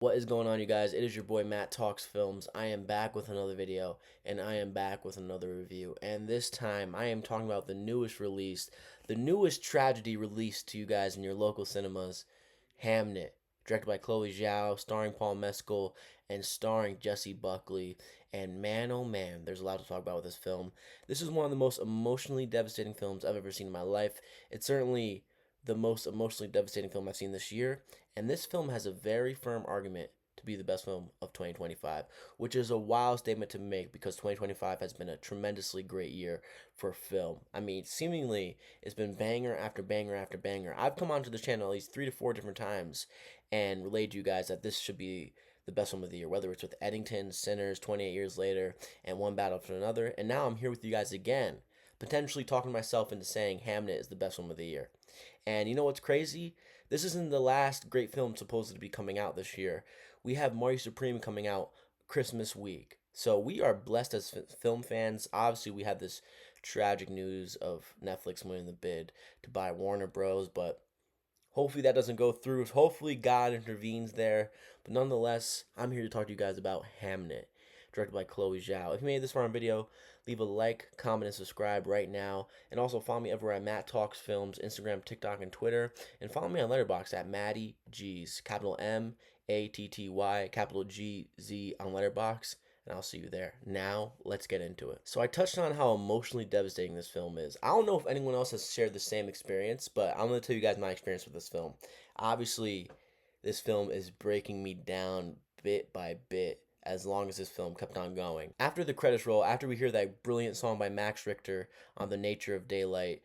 What is going on, you guys? It is your boy Matt Talks Films. I am back with another video, and I am back with another review. And this time, I am talking about the newest release, the newest tragedy released to you guys in your local cinemas, Hamnet, directed by Chloe Zhao, starring Paul Mescal, and starring Jessie Buckley. And man, oh man, there's a lot to talk about with this film. This is one of the most emotionally devastating films I've ever seen in my life. It's certainly the most emotionally devastating film I've seen this year, and this film has a very firm argument to be the best film of 2025, which is a wild statement to make because 2025 has been a tremendously great year for film. I mean, seemingly it's been banger after banger after banger. I've come onto this channel at least 3 to 4 different times and relayed to you guys that this should be the best film of the year, whether it's with Eddington, Sinners, 28 Years Later, and One Battle After Another. And now I'm here with you guys again, potentially talking myself into saying Hamnet is the best film of the year. And you know what's crazy? This isn't the last great film supposed to be coming out this year. We have Marty Supreme coming out Christmas week. So we are blessed as film fans. Obviously, we had this tragic news of Netflix winning the bid to buy Warner Bros. But hopefully that doesn't go through. Hopefully God intervenes there. But nonetheless, I'm here to talk to you guys about Hamnet, directed by Chloe Zhao. If you made this far in video, leave a like, comment, and subscribe right now. And also follow me everywhere at Matt Talks Films, Instagram, TikTok, and Twitter. And follow me on Letterboxd at Matty G's, capital MATTY, capital GZ on Letterboxd. And I'll see you there. Now, let's get into it. So I touched on how emotionally devastating this film is. I don't know if anyone else has shared the same experience, but I'm going to tell you guys my experience with this film. Obviously, this film is breaking me down bit by bit as long as this film kept on going. After the credits roll, after we hear that brilliant song by Max Richter on the nature of daylight,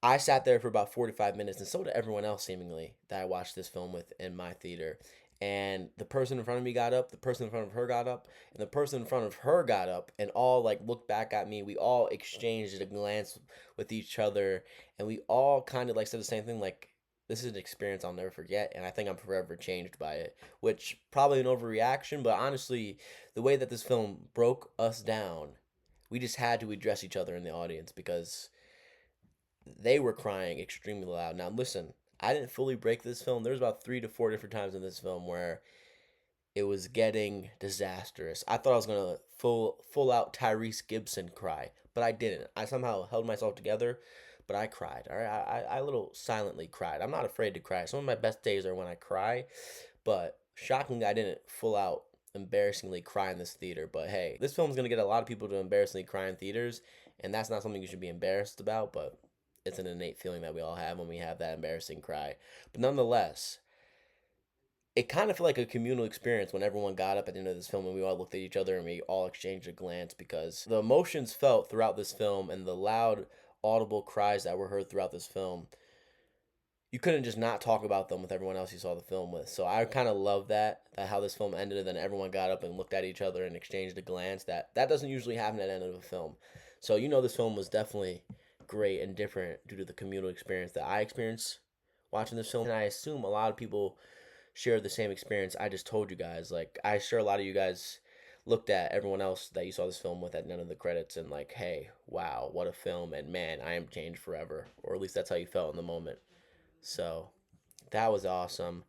I sat there for about 45 minutes, and so did everyone else seemingly that I watched this film with in my theater. And the person in front of me got up, the person in front of her got up, and the person in front of her got up, and all like looked back at me. We all exchanged a glance with each other, and we all kind of like said the same thing, like, this is an experience I'll never forget, and I think I'm forever changed by it. Which probably an overreaction, but honestly, the way that this film broke us down, we just had to address each other in the audience because they were crying extremely loud. Now listen, I didn't fully break this film. There's about 3 to 4 different times in this film where it was getting disastrous. I thought I was gonna full out Tyrese Gibson cry, but I didn't. I somehow held myself together, but I cried. All right, I little silently cried. I'm not afraid to cry. Some of my best days are when I cry, but shockingly, I didn't full out embarrassingly cry in this theater. But hey, this film's gonna get a lot of people to embarrassingly cry in theaters, and that's not something you should be embarrassed about. But it's an innate feeling that we all have when we have that embarrassing cry. But nonetheless, it kind of felt like a communal experience when everyone got up at the end of this film and we all looked at each other and we all exchanged a glance because the emotions felt throughout this film and the loud, audible cries that were heard throughout this film, you couldn't just not talk about them with everyone else you saw the film with. So I kind of love that how this film ended and then everyone got up and looked at each other and exchanged a glance. That doesn't usually happen at the end of a film. So this film was definitely great and different due to the communal experience that I experienced watching this film. And I assume a lot of people share the same experience I just told you guys. Like, I sure a lot of you guys looked at everyone else that you saw this film with at the end of the credits and like, hey, wow, what a film, and man, I am changed forever. Or at least that's how you felt in the moment. So that was awesome.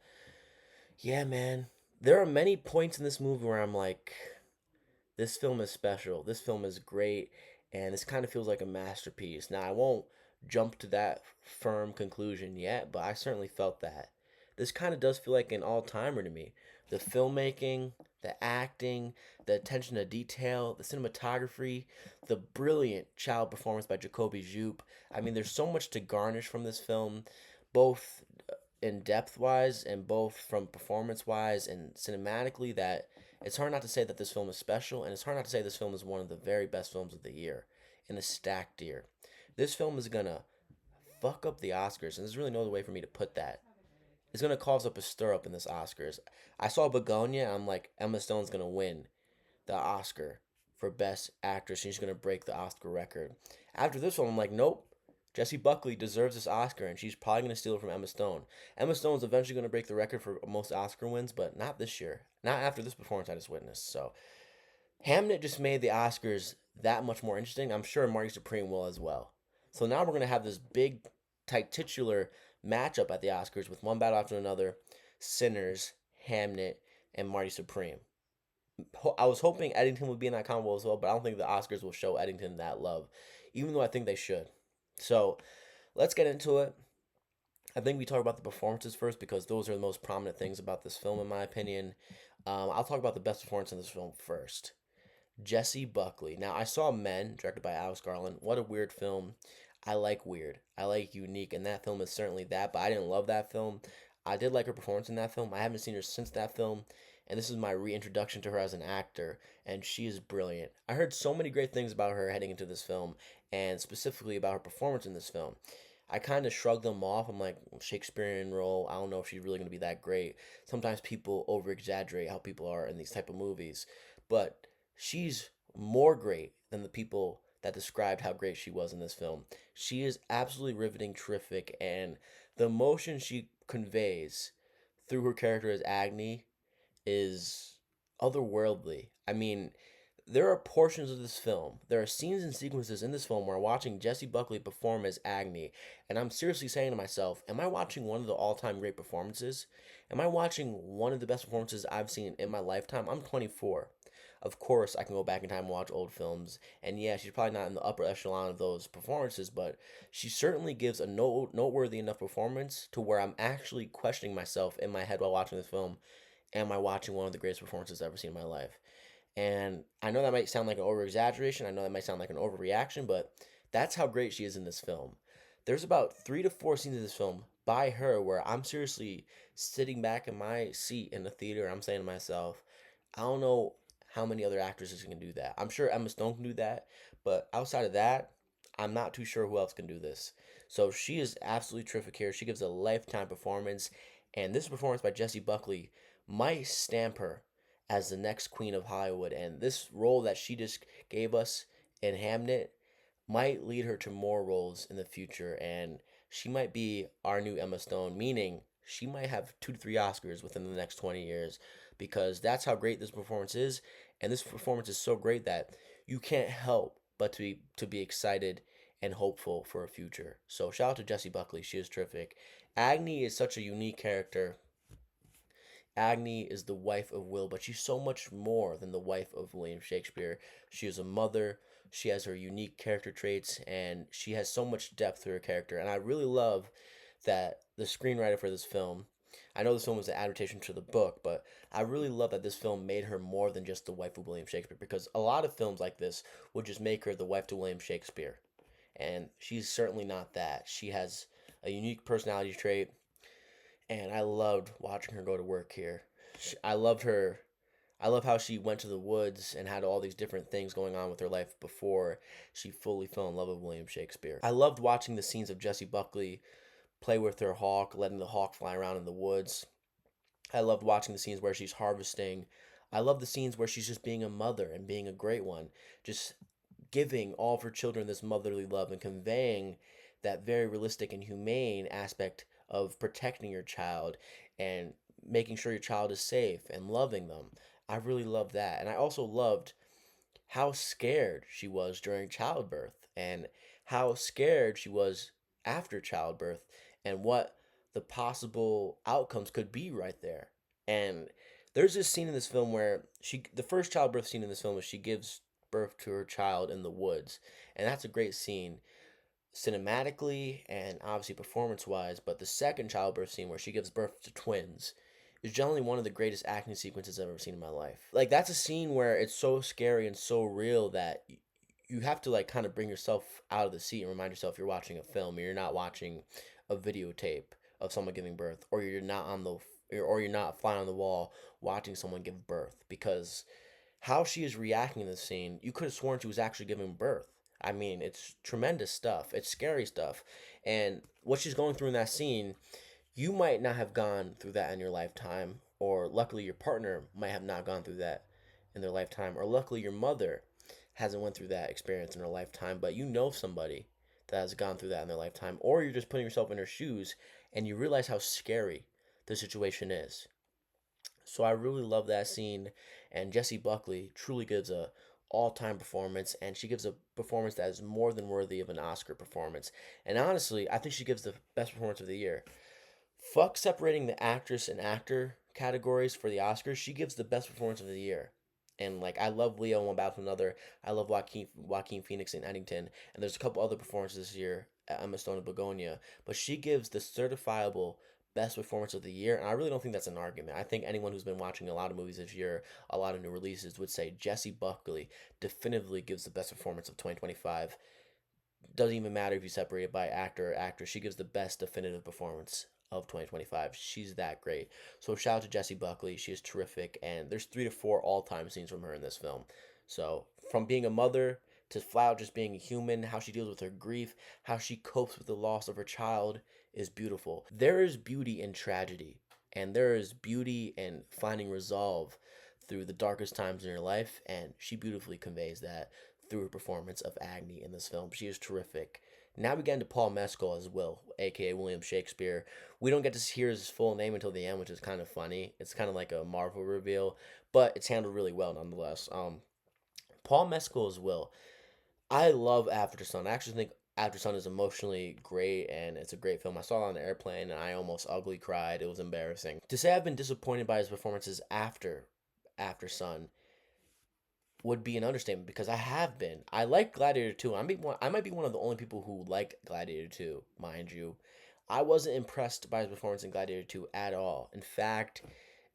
Yeah, man. There are many points in this movie where I'm like, this film is special. This film is great. And this kind of feels like a masterpiece. Now, I won't jump to that firm conclusion yet, but I certainly felt that. This kind of does feel like an all timer to me. The filmmaking, the acting, the attention to detail, the cinematography, the brilliant child performance by Jacoby Jupe. I mean, there's so much to garnish from this film, both in depth wise and both from performance wise and cinematically, that it's hard not to say that this film is special, and it's hard not to say this film is one of the very best films of the year in a stacked year. This film is gonna fuck up the Oscars, and there's really no other way for me to put that. It's gonna cause up a stir up in this Oscars. I saw Begonia, and I'm like, Emma Stone's gonna win the Oscar for Best Actress. She's gonna break the Oscar record. After this one, I'm like, nope. Jessie Buckley deserves this Oscar, and she's probably gonna steal it from Emma Stone. Emma Stone's eventually gonna break the record for most Oscar wins, but not this year. Not after this performance I just witnessed. So Hamnet just made the Oscars that much more interesting. I'm sure Marty Supreme will as well. So now we're gonna have this big, tight titular matchup at the Oscars with One Battle After Another, Sinners, Hamnet, and Marty Supreme. I was hoping Eddington would be in that combo as well, but I don't think the Oscars will show Eddington that love, even though I think they should. So let's get into it. I think we talk about the performances first because those are the most prominent things about this film, in my opinion. I'll talk about the best performance in this film first. Jessie Buckley. Now, I saw Men, directed by Alex Garland. What a weird film. I like weird. I like unique, and that film is certainly that, but I didn't love that film. I did like her performance in that film. I haven't seen her since that film, and this is my reintroduction to her as an actor, and she is brilliant. I heard so many great things about her heading into this film, and specifically about her performance in this film. I kind of shrugged them off. I'm like, Shakespearean role. I don't know if she's really going to be that great. Sometimes people over exaggerate how people are in these type of movies, but she's more great than the people that described how great she was in this film. She is absolutely riveting, terrific, and the emotion she conveys through her character as Agni is otherworldly. I mean, there are portions of this film, there are scenes and sequences in this film where I'm watching Jessie Buckley perform as Agni, and I'm seriously saying to myself, am I watching one of the all time great performances? Am I watching one of the best performances I've seen in my lifetime? I'm 24. Of course, I can go back in time and watch old films, and yeah, she's probably not in the upper echelon of those performances, but she certainly gives a noteworthy enough performance to where I'm actually questioning myself in my head while watching this film. Am I watching one of the greatest performances I've ever seen in my life? And I know that might sound like an over exaggeration. I know that might sound like an overreaction, but that's how great she is in this film. There's about 3 to 4 scenes in this film by her where I'm seriously sitting back in my seat in the theater. I'm saying to myself, I don't know how many other actresses can do that. I'm sure Emma Stone can do that, but outside of that, I'm not too sure who else can do this. So she is absolutely terrific here. She gives a lifetime performance, and this performance by Jessie Buckley might stamp her as the next queen of Hollywood. And this role that she just gave us in Hamnet might lead her to more roles in the future. And she might be our new Emma Stone, meaning she might have 2 to 3 Oscars within the next 20 years because that's how great this performance is. And this performance is so great that you can't help but to be excited and hopeful for a future. So shout out to Jessie Buckley. She is terrific. Agni is such a unique character. Agni is the wife of Will, but she's so much more than the wife of William Shakespeare. She is a mother, she has her unique character traits, and she has so much depth to her character. And I really love that the screenwriter for this film, I know this film was an adaptation to the book, but I really love that this film made her more than just the wife of William Shakespeare because a lot of films like this would just make her the wife to William Shakespeare. And she's certainly not that. She has a unique personality trait and I loved watching her go to work here. I loved her. I love how she went to the woods and had all these different things going on with her life before she fully fell in love with William Shakespeare. I loved watching the scenes of Jessie Buckley play with her hawk, letting the hawk fly around in the woods. I loved watching the scenes where she's harvesting. I love the scenes where she's just being a mother and being a great one, just giving all of her children this motherly love and conveying that very realistic and humane aspect of protecting your child and making sure your child is safe and loving them. I really loved that. And I also loved how scared she was during childbirth and how scared she was after childbirth and what the possible outcomes could be right there. And there's this scene in this film where the first childbirth scene in this film is she gives birth to her child in the woods. And that's a great scene cinematically and obviously performance wise. But the second childbirth scene where she gives birth to twins is generally one of the greatest acting sequences I've ever seen in my life. Like that's a scene where it's so scary and so real that you have to like kind of bring yourself out of the seat and remind yourself you're watching a film. You're not watching a videotape of someone giving birth, or you're not flying on the wall watching someone give birth because how she is reacting in this scene, you could have sworn she was actually giving birth. I mean, it's tremendous stuff. It's scary stuff. And what she's going through in that scene, you might not have gone through that in your lifetime, or luckily your partner might have not gone through that in their lifetime, or luckily your mother hasn't went through that experience in her lifetime, but you know somebody that has gone through that in their lifetime, or you're just putting yourself in her shoes and you realize how scary the situation is. So I really love that scene, and Jessie Buckley truly gives a all-time performance, and she gives a performance that is more than worthy of an Oscar performance. And honestly, I think she gives the best performance of the year. Fuck separating the actress and actor categories for the Oscars, she gives the best performance of the year. And like I love Leo in One Battle for Another. I love Joaquin Phoenix in Eddington, and there's a couple other performances this year. Emma Stone in Begonia, but she gives the certifiable best performance of the year, and I really don't think that's an argument. I think anyone who's been watching a lot of movies this year, a lot of new releases, would say Jessie Buckley definitively gives the best performance of 2025. Doesn't even matter if you separate it by actor or actress. She gives the best definitive performance of 2025. She's that great. So shout out to Jessie Buckley. She is terrific, and there's 3 to 4 all-time scenes from her in this film. So from being a mother to flat out just being a human, how she deals with her grief, how she copes with the loss of her child is beautiful. There is beauty in tragedy, and there is beauty in finding resolve through the darkest times in your life, and she beautifully conveys that through her performance of Agni in this film. She is terrific. Now we get into Paul Mescal as Will, aka William Shakespeare. We don't get to hear his full name until the end, which is kind of funny. It's kind of like a Marvel reveal, but it's handled really well nonetheless. Paul Mescal as Will. I love After Sun. I actually think After Sun is emotionally great, and it's a great film. I saw it on the airplane and I almost ugly cried. It was embarrassing. To say I've been disappointed by his performances after Sun would be an understatement because I have been. I like Gladiator 2. I might be one of the only people who like Gladiator 2, mind you. I wasn't impressed by his performance in Gladiator 2 at all. In fact,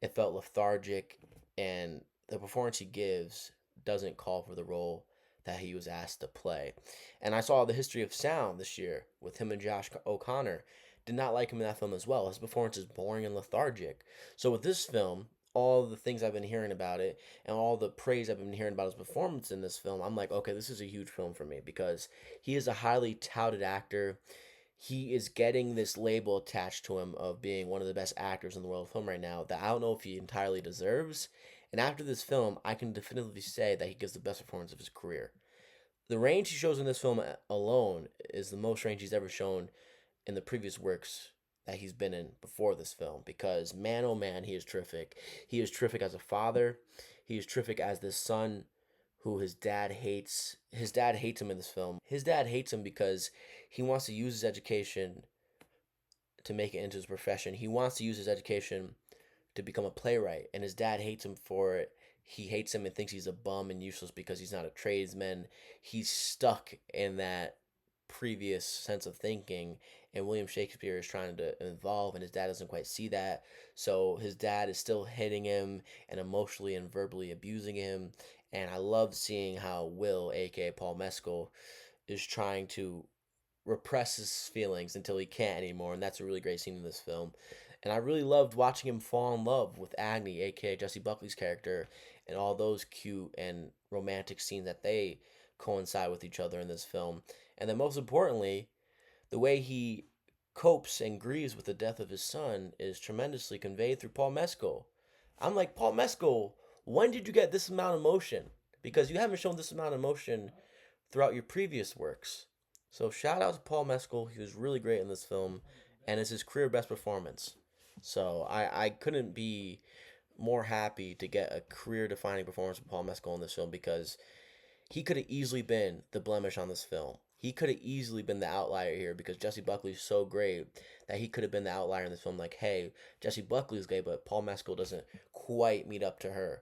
it felt lethargic, and the performance he gives doesn't call for the role that he was asked to play. And I saw The History of Sound this year with him and Josh O'Connor. Did not like him in that film as well. His performance is boring and lethargic. So with this film, all the things I've been hearing about it and all the praise I've been hearing about his performance in this film, I'm like, okay, this is a huge film for me because he is a highly touted actor. He is getting this label attached to him of being one of the best actors in the world of film right now that I don't know if he entirely deserves. And after this film, I can definitively say that he gives the best performance of his career. The range he shows in this film alone is the most range he's ever shown in the previous works that he's been in before this film because man oh man, he is terrific. He is terrific as a father. He is terrific as this son who his dad hates. His dad hates him in this film. His dad hates him because he wants to use his education to make it into his profession. He wants to use his education to become a playwright, and his dad hates him for it. He hates him and thinks he's a bum and useless because he's not a tradesman. He's stuck in that previous sense of thinking, and William Shakespeare is trying to evolve, and his dad doesn't quite see that. So his dad is still hitting him and emotionally and verbally abusing him. And I love seeing how Will, aka Paul Mescal, is trying to repress his feelings until he can't anymore, and that's a really great scene in this film. And I really loved watching him fall in love with Agni, aka Jessie Buckley's character, and all those cute and romantic scenes that they coincide with each other in this film. And then, most importantly, the way he copes and grieves with the death of his son is tremendously conveyed through Paul Mescal. I'm like, Paul Mescal, when did you get this amount of emotion? Because you haven't shown this amount of emotion throughout your previous works. So shout out to Paul Mescal. He was really great in this film, and it's his career best performance. So I couldn't be more happy to get a career defining performance from Paul Mescal in this film because he could have easily been the blemish on this film. He could have easily been the outlier here because Jessie Buckley is so great that he could have been the outlier in this film. Like, hey, Jessie Buckley is great, but Paul Mescal doesn't quite meet up to her.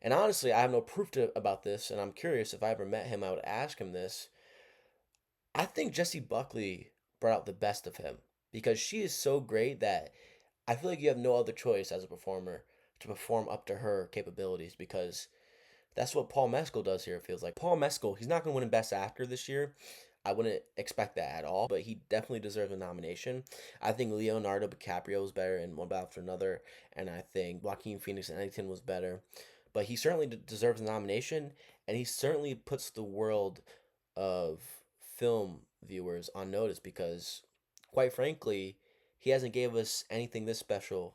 And honestly, I have no proof about this, and I'm curious if I ever met him, I would ask him this. I think Jessie Buckley brought out the best of him because she is so great that I feel like you have no other choice as a performer to perform up to her capabilities because that's what Paul Mescal does here, it feels like. Paul Mescal, he's not going to win Best Actor this year. I wouldn't expect that at all, but he definitely deserves a nomination. I think Leonardo DiCaprio was better in One Battle After Another, and I think Joaquin Phoenix in Eddington was better. But he certainly deserves a nomination, and he certainly puts the world of film viewers on notice because, quite frankly, he hasn't gave us anything this special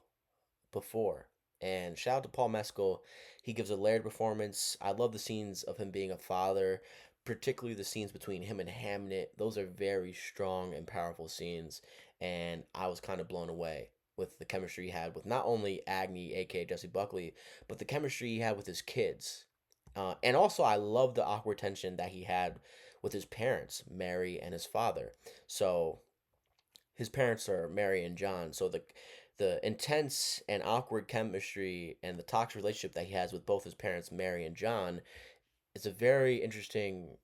before. And shout out to Paul Mescal. He gives a layered performance. I love the scenes of him being a father, particularly the scenes between him and Hamnet. Those are very strong and powerful scenes. And I was kind of blown away with the chemistry he had with not only Agni, aka Jessie Buckley, but the chemistry he had with his kids. And also, I love the awkward tension that he had with his parents, Mary and his father. So his parents are Mary and John. So the intense and awkward chemistry and the toxic relationship that he has with both his parents, Mary and John, is a very interesting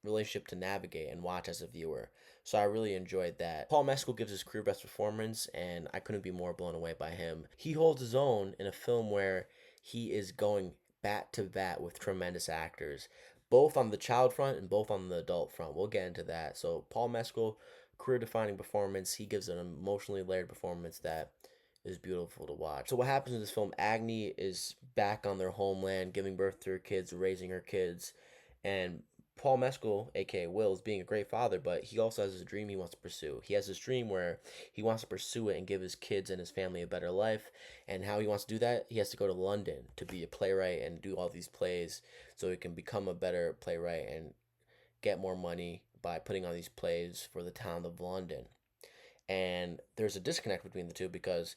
relationship to navigate and watch as a viewer. So I really enjoyed that. Paul Mescal gives his career best performance, and I couldn't be more blown away by him. He holds his own in a film where he is going bat to bat with tremendous actors, both on the child front and both on the adult front. We'll get into that. So Paul Mescal, career defining performance. He gives an emotionally layered performance that is beautiful to watch. So what happens in this film? Agni is back on their homeland, giving birth to her kids, raising her kids, and Paul Mescal, aka Will, is being a great father, but he also has a dream he wants to pursue. He has this dream where he wants to pursue it and give his kids and his family a better life. And how he wants to do that, he has to go to London to be a playwright and do all these plays so he can become a better playwright and get more money by putting on these plays for the town of London. And there's a disconnect between the two because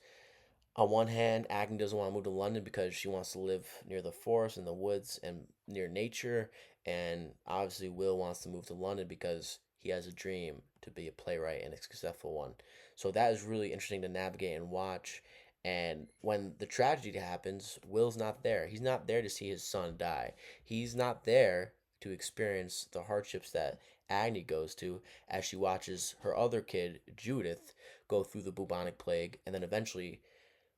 on one hand, Agnes doesn't want to move to London because she wants to live near the forest and the woods and near nature. And obviously, Will wants to move to London because he has a dream to be a playwright and a successful one. So that is really interesting to navigate and watch. And when the tragedy happens, Will's not there. He's not there to see his son die. He's not there to experience the hardships that Agni goes to as she watches her other kid, Judith, go through the bubonic plague and then eventually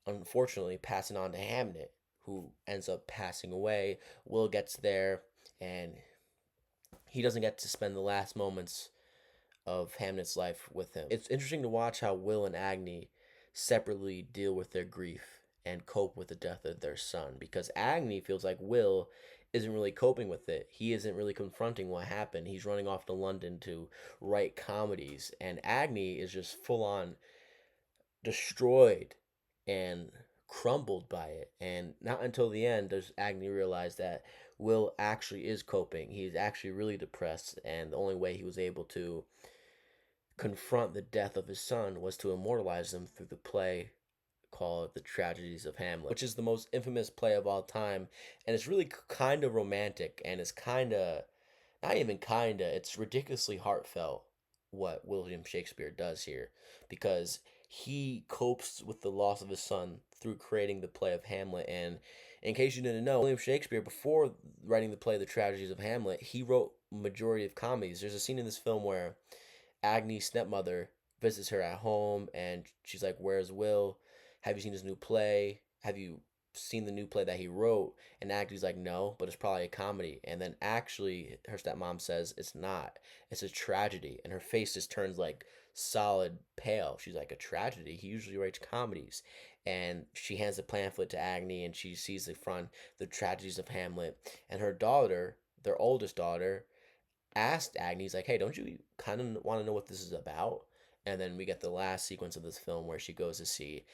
unfortunately passing on to Hamnet, who ends up passing away. Will gets there, and he doesn't get to spend the last moments of Hamnet's life with him. It's interesting to watch how Will and Agni separately deal with their grief and cope with the death of their son, because Agni feels like Will isn't really coping with it. He isn't really confronting what happened. He's running off to London to write comedies, and Agni is just full on destroyed and crumbled by it. And not until the end does Agni realize that Will actually is coping. He's actually really depressed, and the only way he was able to confront the death of his son was to immortalize him through the play called The Tragedies of Hamlet, which is the most infamous play of all time. And it's really kind of romantic, and it's kind of not even kinda, it's ridiculously heartfelt what William Shakespeare does here because he copes with the loss of his son through creating the play of Hamlet. And in case you didn't know, William Shakespeare, before writing the play The Tragedies of Hamlet, he wrote majority of comedies. There's a scene in this film where Agnes' stepmother visits her at home and she's like, "Where's Will? Have you seen his new play? Have you seen the new play that he wrote?" And Agnes like, "No, but it's probably a comedy." And then actually her stepmom says it's not. It's a tragedy. And her face just turns like solid pale. She's like, "A tragedy? He usually writes comedies." And she hands the pamphlet to Agnes and she sees the front, The Tragedies of Hamlet. And her daughter, their oldest daughter, asked Agnes like, "Hey, don't you kind of want to know what this is about?" And then we get the last sequence of this film where she goes to see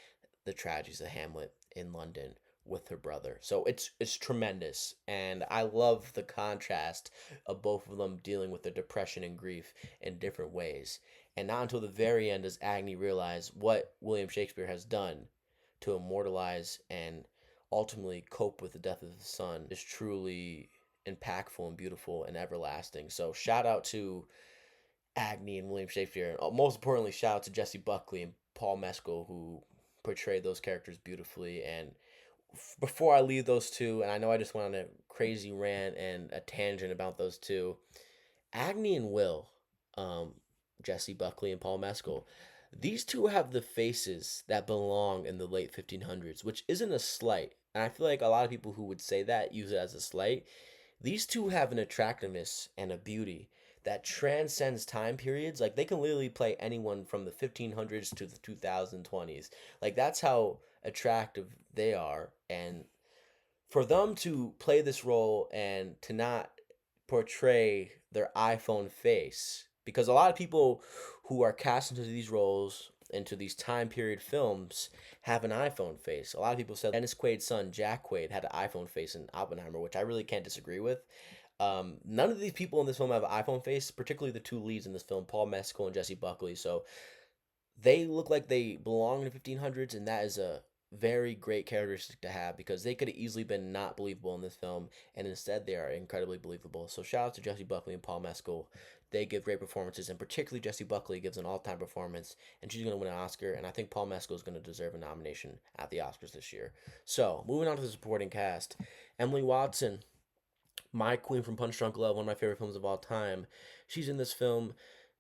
The Tragedies of Hamlet in London with her brother. So it's tremendous, and I love the contrast of both of them dealing with their depression and grief in different ways. And not until the very end does Agni realize what William Shakespeare has done to immortalize and ultimately cope with the death of his son is truly impactful and beautiful and everlasting. So shout out to Agni and William Shakespeare, and most importantly, shout out to Jesse Buckley and Paul Mescal who portrayed those characters beautifully. And before I leave those two, and I know I just went on a crazy rant and a tangent about those two, Agni and Will, um, Jesse Buckley and Paul Mescal, these two have the faces that belong in the late 1500s, which isn't a slight. And I feel like a lot of people who would say that use it as a slight. These two have an attractiveness and a beauty that transcends time periods. Like they can literally play anyone from the 1500s to the 2020s. Like that's how attractive they are. And for them to play this role and to not portray their iPhone face, because a lot of people who are cast into these roles, into these time period films, have an iPhone face. A lot of people said Dennis Quaid's son Jack Quaid had an iPhone face in Oppenheimer, which I really can't disagree with. None of these people in this film have an iPhone face, particularly the two leads in this film, Paul Mescal and Jesse Buckley. So they look like they belong in the 1500s, and that is a very great characteristic to have because they could have easily been not believable in this film, and instead they are incredibly believable. So shout out to Jesse Buckley and Paul Mescal. They give great performances, and particularly Jesse Buckley gives an all-time performance, and she's going to win an Oscar, and I think Paul Mescal is going to deserve a nomination at the Oscars this year. So moving on to the supporting cast, Emily Watson, my queen from Punch Drunk Love, one of my favorite films of all time. She's in this film.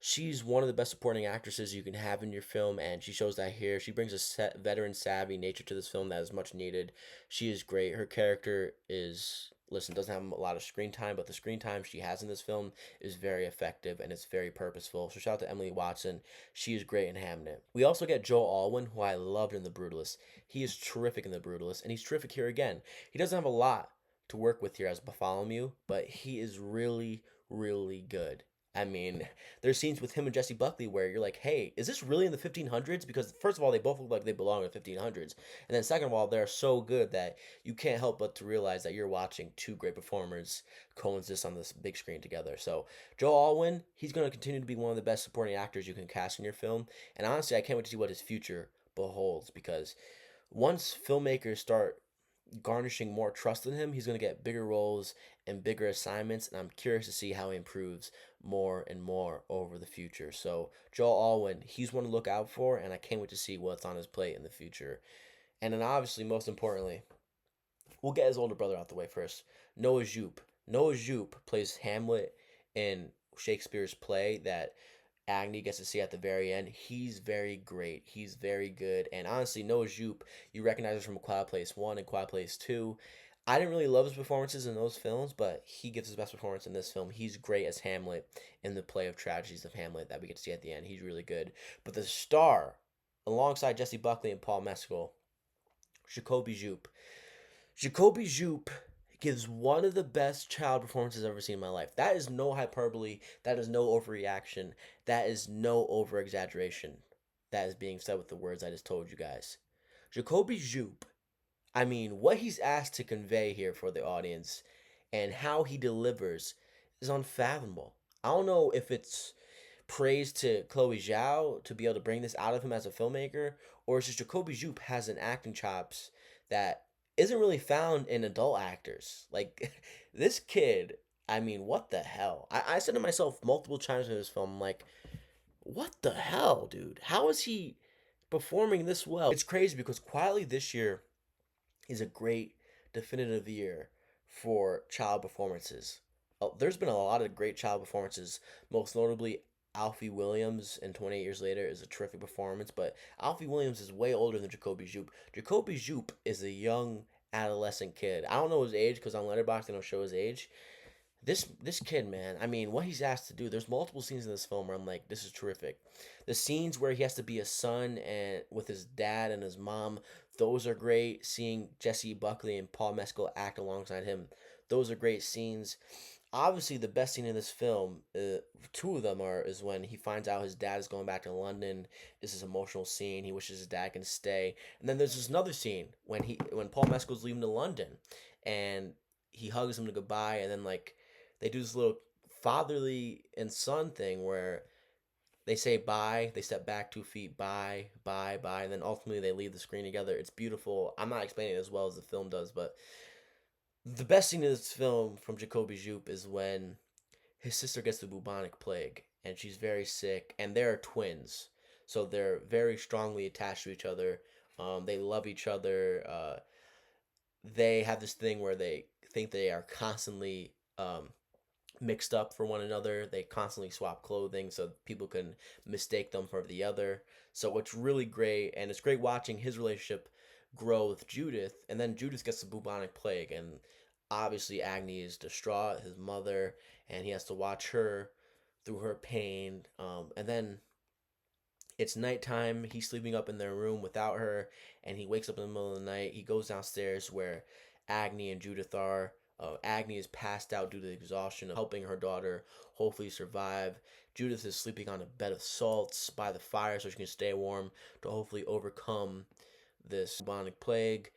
She's one of the best supporting actresses you can have in your film, and she shows that here. She brings a veteran, savvy nature to this film that is much needed. She is great. Her character is, listen, doesn't have a lot of screen time, but the screen time she has in this film is very effective and it's very purposeful. So shout out to Emily Watson. She is great in Hamnet. We also get Joel Alwyn, who I loved in The Brutalist. He is terrific in The Brutalist, and he's terrific here again. He doesn't have a lot to work with here as Bartholomew, but he is really, really good. I mean, there's scenes with him and Jesse Buckley where you're like, hey, is this really in the 1500s? Because first of all, they both look like they belong in the 1500s. And then second of all, they're so good that you can't help but to realize that you're watching two great performers coexist on this big screen together. So Joe Alwyn, he's going to continue to be one of the best supporting actors you can cast in your film. And honestly, I can't wait to see what his future beholds because once filmmakers start garnishing more trust in him, he's going to get bigger roles and bigger assignments, and I'm curious to see how he improves more and more over the future. So Joel Alwyn, he's one to look out for, and I can't wait to see what's on his plate in the future. And then obviously, most importantly, we'll get his older brother out the way first. Noah Jupe. Noah Jupe plays Hamlet in Shakespeare's play that Agni gets to see at the very end. He's very great. He's very good. And honestly, Noah Jupe, you recognize him from Quiet Place 1 and Quiet Place 2. I didn't really love his performances in those films, but he gives his best performance in this film. He's great as Hamlet in the play of tragedies of Hamlet that we get to see at the end. He's really good. But the star, alongside Jesse Buckley and Paul Mescal, Jacoby Jupe. Jacoby Jupe gives one of the best child performances I've ever seen in my life. That is no hyperbole. That is no overreaction. That is no over exaggeration. That is being said with the words I just told you guys. Jacoby Jupe, I mean, what he's asked to convey here for the audience and how he delivers is unfathomable. I don't know if it's praise to Chloe Zhao to be able to bring this out of him as a filmmaker, or it's just Jacoby Jupe has an acting chops that isn't really found in adult actors. Like this kid, I mean, what the hell? I said to myself multiple times in this film, I'm like, what the hell, dude? How is he performing this well? It's crazy because quietly this year is a great definitive year for child performances. There's been a lot of great child performances, most notably Alfie Williams in 28 Years Later is a terrific performance, but Alfie Williams is way older than Jacoby Jupe. Jacoby Jupe is a young adolescent kid. I don't know his age because on Letterboxd they don't show his age. This kid, man, I mean, what he's asked to do. There's multiple scenes in this film where I'm like, this is terrific. The scenes where he has to be a son and with his dad and his mom, those are great. Seeing Jesse Buckley and Paul Mescal act alongside him, those are great scenes. Obviously, the best scene in this film, two of them is when he finds out his dad is going back to London. This is an emotional scene. He wishes his dad can stay. And then there's this another scene when Paul Mescal's leaving to London, and he hugs him to goodbye, and then like they do this little fatherly and son thing where they say bye, they step back 2 feet, bye, bye, bye, and then ultimately they leave the screen together. It's beautiful. I'm not explaining it as well as the film does, but the best scene in this film from Jacoby Jupe is when his sister gets the bubonic plague and she's very sick, and they're twins, so they're very strongly attached to each other. They love each other. They have this thing where they think they are constantly mixed up for one another. They constantly swap clothing so people can mistake them for the other. So it's really great, and it's great watching his relationship grow with Judith, and then Judith gets the bubonic plague, and obviously Agni is distraught, his mother, and he has to watch her through her pain. And then it's nighttime. He's sleeping up in their room without her, and he wakes up in the middle of the night. He goes downstairs where Agni and Judith are. Agni is passed out due to the exhaustion of helping her daughter hopefully survive. Judith is sleeping on a bed of salts by the fire so she can stay warm to hopefully overcome this bubonic plague.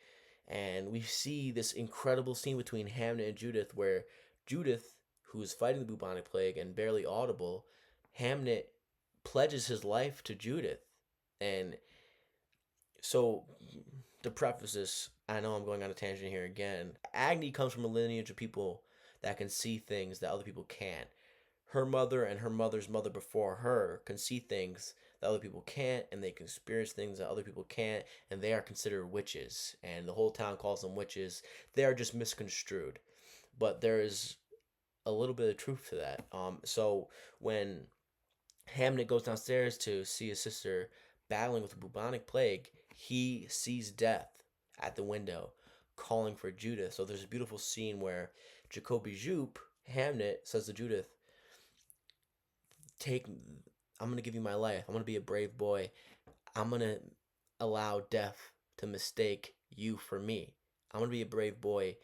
And we see this incredible scene between Hamnet and Judith where Judith, who is fighting the bubonic plague and barely audible, Hamnet pledges his life to Judith. And so to preface this, I know I'm going on a tangent here again. Agni comes from a lineage of people that can see things that other people can't. Her mother and her mother's mother before her can see things that other people can't, and they can experience things that other people can't, and they are considered witches. And the whole town calls them witches. They are just misconstrued. But there is a little bit of truth to that. So when Hamnet goes downstairs to see his sister battling with the bubonic plague, he sees death at the window, calling for Judith. So there's a beautiful scene where Jacoby Jupe, Hamnet, says to Judith, "Take, I'm gonna give you my life. I'm gonna be a brave boy. I'm gonna allow death to mistake you for me. I'm gonna be a brave boy.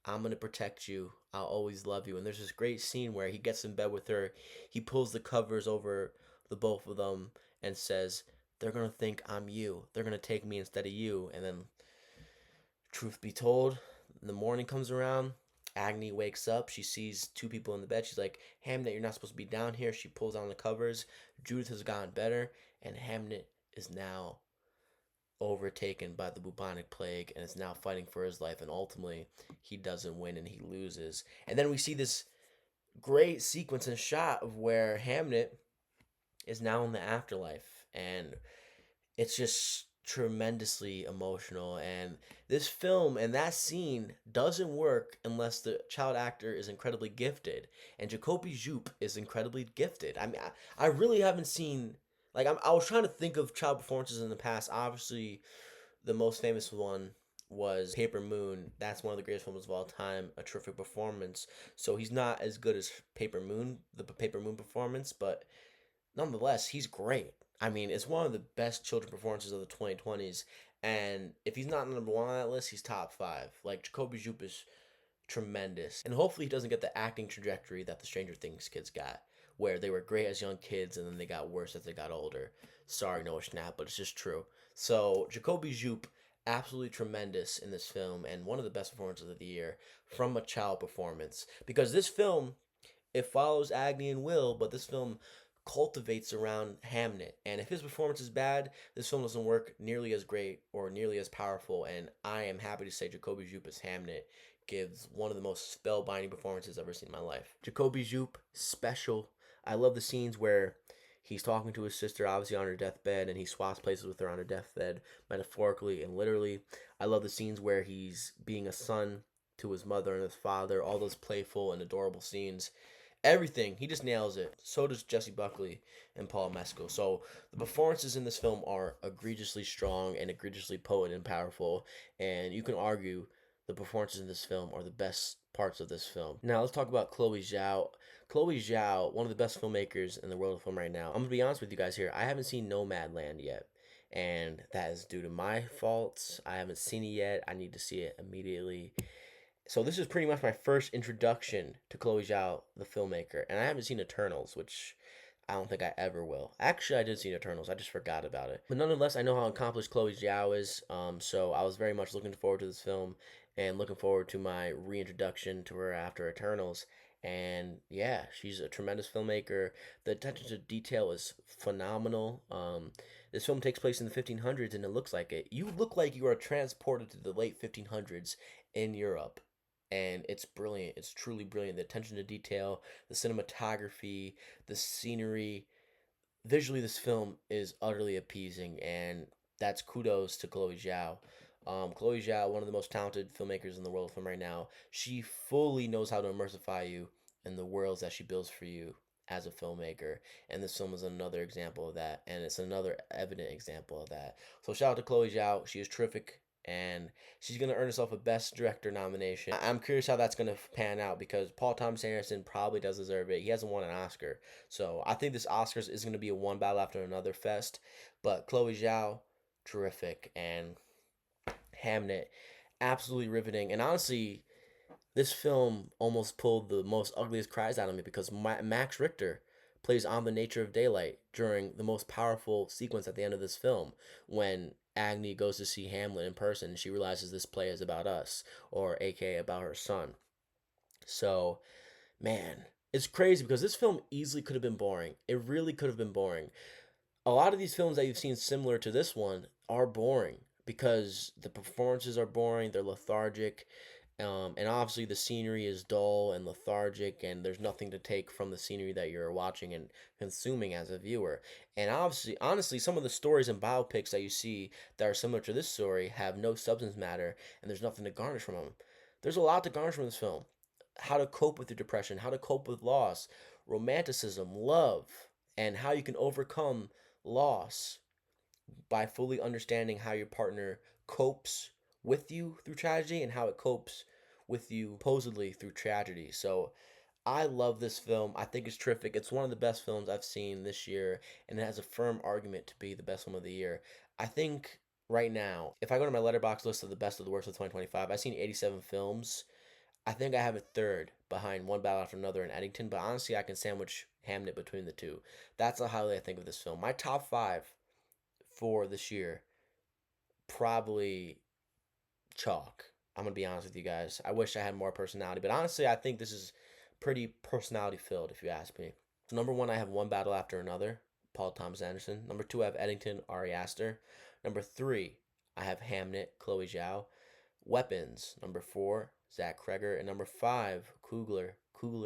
I'm gonna protect you. I'll always love you." And there's this great scene where he gets in bed with her. He pulls the covers over the both of them and says, "They're gonna think I'm you. They're gonna take me instead of you." And then, truth be told, the morning comes around. Agni wakes up. She sees two people in the bed. She's like, "Hamnet, you're not supposed to be down here." She pulls down the covers. Judith has gotten better, and Hamnet is now overtaken by the bubonic plague and is now fighting for his life, and ultimately he doesn't win and he loses. And then we see this great sequence and shot of where Hamnet is now in the afterlife, and it's just tremendously emotional. And this film and that scene doesn't work unless the child actor is incredibly gifted, and Jacoby Jupe is incredibly gifted. I mean, I really haven't seen, like, I was trying to think of child performances in the past. Obviously the most famous one was Paper Moon. That's one of the greatest films of all time, a terrific performance. So he's not as good as Paper Moon, the Paper Moon performance, but nonetheless, he's great. I mean, it's one of the best children performances of the 2020s. And if he's not number one on that list, he's top five. Like, Jacoby Jupe is tremendous. And hopefully he doesn't get the acting trajectory that the Stranger Things kids got, where they were great as young kids and then they got worse as they got older. Sorry, Noah Schnapp, but it's just true. So, Jacoby Jupe, absolutely tremendous in this film and one of the best performances of the year from a child performance. Because this film, it follows Agni and Will, but this film cultivates around Hamnet. And if his performance is bad, this film doesn't work nearly as great or nearly as powerful. And I am happy to say Jacoby Jupe as Hamnet gives one of the most spellbinding performances I've ever seen in my life. Jacoby Jupe, special. I love the scenes where he's talking to his sister, obviously on her deathbed, and he swaps places with her on her deathbed, metaphorically and literally. I love the scenes where he's being a son to his mother and his father, all those playful and adorable scenes. Everything, he just nails it. So does Jesse Buckley and Paul Mescal. So the performances in this film are egregiously strong and egregiously potent and powerful, and you can argue the performances in this film are the best parts of this film. Now let's talk about Chloe Zhao. Chloe Zhao, one of the best filmmakers in the world of film right now. I'm gonna be honest with you guys here. I haven't seen Nomadland yet, and that is due to my faults. I haven't seen it yet. I need to see it immediately. So this is pretty much my first introduction to Chloe Zhao, the filmmaker, and I haven't seen Eternals, which I don't think I ever will. Actually, I did see Eternals. I just forgot about it. But nonetheless, I know how accomplished Chloe Zhao is. So I was very much looking forward to this film and looking forward to my reintroduction to her after Eternals. And yeah, she's a tremendous filmmaker. The attention to detail is phenomenal. This film takes place in the 1500s, and it looks like it. You look like you are transported to the late 1500s in Europe, and it's brilliant. It's truly brilliant. The attention to detail, the cinematography, the scenery. Visually, this film is utterly appeasing, and that's kudos to Chloe Zhao. Chloe Zhao, one of the most talented filmmakers in the world from right now, she fully knows how to immersify you in the worlds that she builds for you as a filmmaker. And this film is another example of that, and it's another evident example of that. So shout out to Chloe Zhao. She is terrific, and she's going to earn herself a Best Director nomination. I'm curious how that's going to pan out because Paul Thomas Anderson probably does deserve it. He hasn't won an Oscar. So I think this Oscars is going to be a one battle after another fest. But Chloe Zhao, terrific. And Hamnet, absolutely riveting. And honestly, this film almost pulled the most ugliest cries out of me because Max Richter plays On the Nature of Daylight during the most powerful sequence at the end of this film when Agni goes to see Hamlet in person and she realizes this play is about us, or aka about her son. So, man, it's crazy because this film easily could have been boring. It really could have been boring. A lot of these films that you've seen similar to this one are boring because the performances are boring, they're lethargic, and obviously the scenery is dull and lethargic, and there's nothing to take from the scenery that you're watching and consuming as a viewer. And obviously, honestly, some of the stories and biopics that you see that are similar to this story have no substance matter, and there's nothing to garnish from them. There's a lot to garnish from this film. How to cope with your depression, how to cope with loss, romanticism, love, and how you can overcome loss by fully understanding how your partner copes with you through tragedy and how it copes with you supposedly through tragedy. So I love this film. I think it's terrific. It's one of the best films I've seen this year, and it has a firm argument to be the best film of the year. I think right now, if I go to my letterbox list of the best of the worst of 2025, I've seen 87 films. I think I have it third behind One Battle After Another and Eddington, but honestly, I can sandwich Hamnet between the two. That's how highly I think of this film. My top five for this year, probably chalk. I'm gonna be honest with you guys. I wish I had more personality, but honestly, I think this is pretty personality filled, if you ask me. So number one, I have One Battle After Another, Paul Thomas Anderson. Number two, I have Eddington, Ari Aster. Number three, I have Hamnet, Chloe Zhao. Weapons, number four, Zach Kreger. And number five, Kugler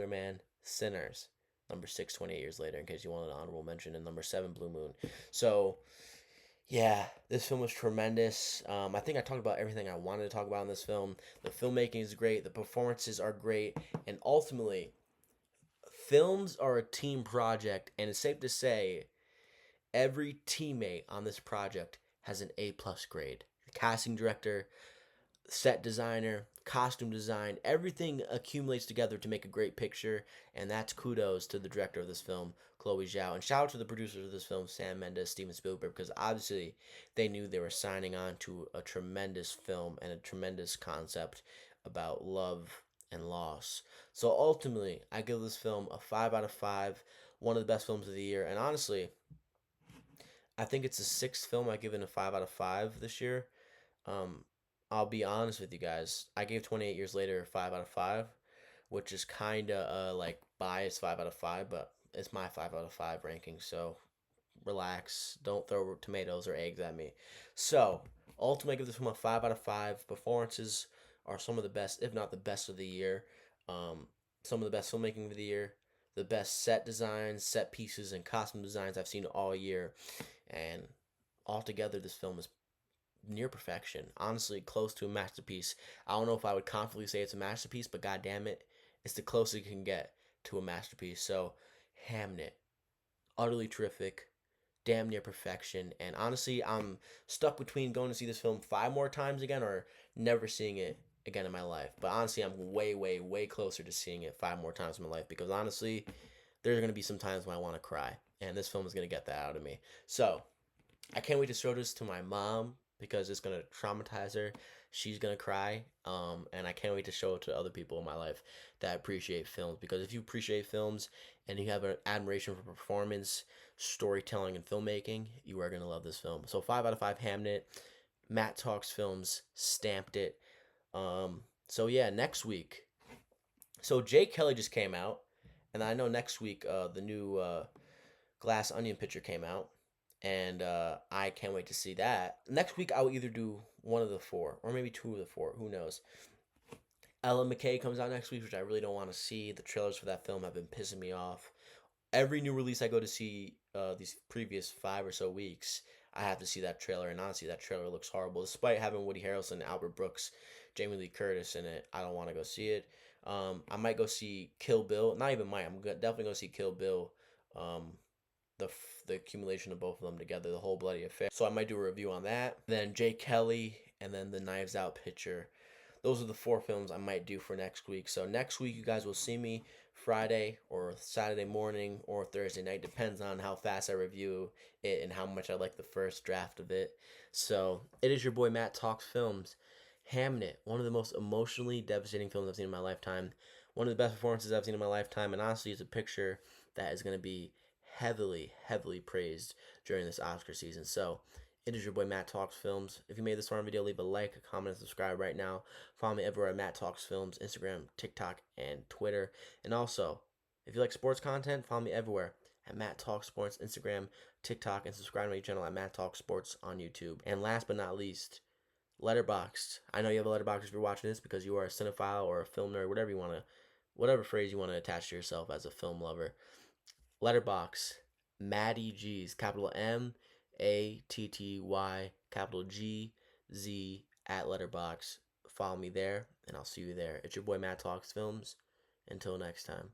Man, Sinners. Number six, 28 Years Later, in case you wanted an honorable mention. And number seven, Blue Moon. So yeah, this film was tremendous. I think I talked about everything I wanted to talk about in this film. The filmmaking is great, the performances are great, and ultimately, films are a team project, and it's safe to say every teammate on this project has an A+ grade. The casting director, set designer, costume design, everything accumulates together to make a great picture, and that's kudos to the director of this film, Chloe Zhao. And shout out to the producers of this film, Sam Mendes, Steven Spielberg, because obviously they knew they were signing on to a tremendous film and a tremendous concept about love and loss. So ultimately, I give this film a 5 out of 5, one of the best films of the year, and honestly, I think it's the sixth film I give it a 5 out of 5 this year. Um, I'll be honest with you guys. I gave 28 Years Later a 5 out of 5, which is kind of like biased 5 out of 5, but it's my 5 out of 5 ranking. So relax. Don't throw tomatoes or eggs at me. So ultimately, I give this film a 5 out of 5. Performances are some of the best, if not the best of the year. Some of the best filmmaking of the year. The best set designs, set pieces, and costume designs I've seen all year. And altogether, this film is near perfection. Honestly, close to a masterpiece. I don't know if I would confidently say it's a masterpiece, but god damn it, it's the closest you can get to a masterpiece. So, Hamnet, utterly terrific, damn near perfection. And honestly, I'm stuck between going to see this film 5 more times again or never seeing it again in my life. But honestly, I'm way, way, way closer to seeing it 5 more times in my life because honestly, there's gonna be some times when I want to cry, and this film is gonna get that out of me. So, I can't wait to show this to my mom because it's gonna traumatize her. She's gonna cry, and I can't wait to show it to other people in my life that appreciate films. Because if you appreciate films and you have an admiration for performance, storytelling, and filmmaking, you are gonna love this film. So 5 out of 5, Hamnet. Matt Talks Films stamped it. So yeah, next week. So Jay Kelly just came out, and I know next week the new Glass Onion picture came out, and I can't wait to see that. Next week, I will either do one of the four, or maybe two of the four. Who knows? Ella McKay comes out next week, which I really don't want to see. The trailers for that film have been pissing me off. Every new release I go to see these previous 5 or so weeks, I have to see that trailer, and honestly, that trailer looks horrible. Despite having Woody Harrelson, Albert Brooks, Jamie Lee Curtis in it, I don't want to go see it. I might go see Kill Bill. Not even might. Definitely going to see Kill Bill. Um, the accumulation of both of them together, the whole bloody affair. So I might do a review on that. Then Jay Kelly, and then the Knives Out picture. Those are the 4 films I might do for next week. So next week you guys will see me Friday or Saturday morning or Thursday night. Depends on how fast I review it and how much I like the first draft of it. So it is your boy Matt Talks Films. Hamnet, one of the most emotionally devastating films I've seen in my lifetime. One of the best performances I've seen in my lifetime. And honestly, it's a picture that is going to be heavily, heavily praised during this Oscar season. So it is your boy Matt Talks Films. If you made this far in video, leave a like, a comment, and subscribe right now. Follow me everywhere at Matt Talks Films, Instagram, TikTok, and Twitter. And also, if you like sports content, follow me everywhere at Matt Talks Sports, Instagram, TikTok, and subscribe to my channel at Matt Talks Sports on YouTube. And last but not least, Letterboxd. I know you have a letterbox if you're watching this because you are a cinephile or a film nerd, whatever you want to, whatever phrase you want to attach to yourself as a film lover. Letterbox, Matty G's, capital Matty, capital GZ at Letterbox. Follow me there, and I'll see you there. It's your boy Matt Talks Films. Until next time.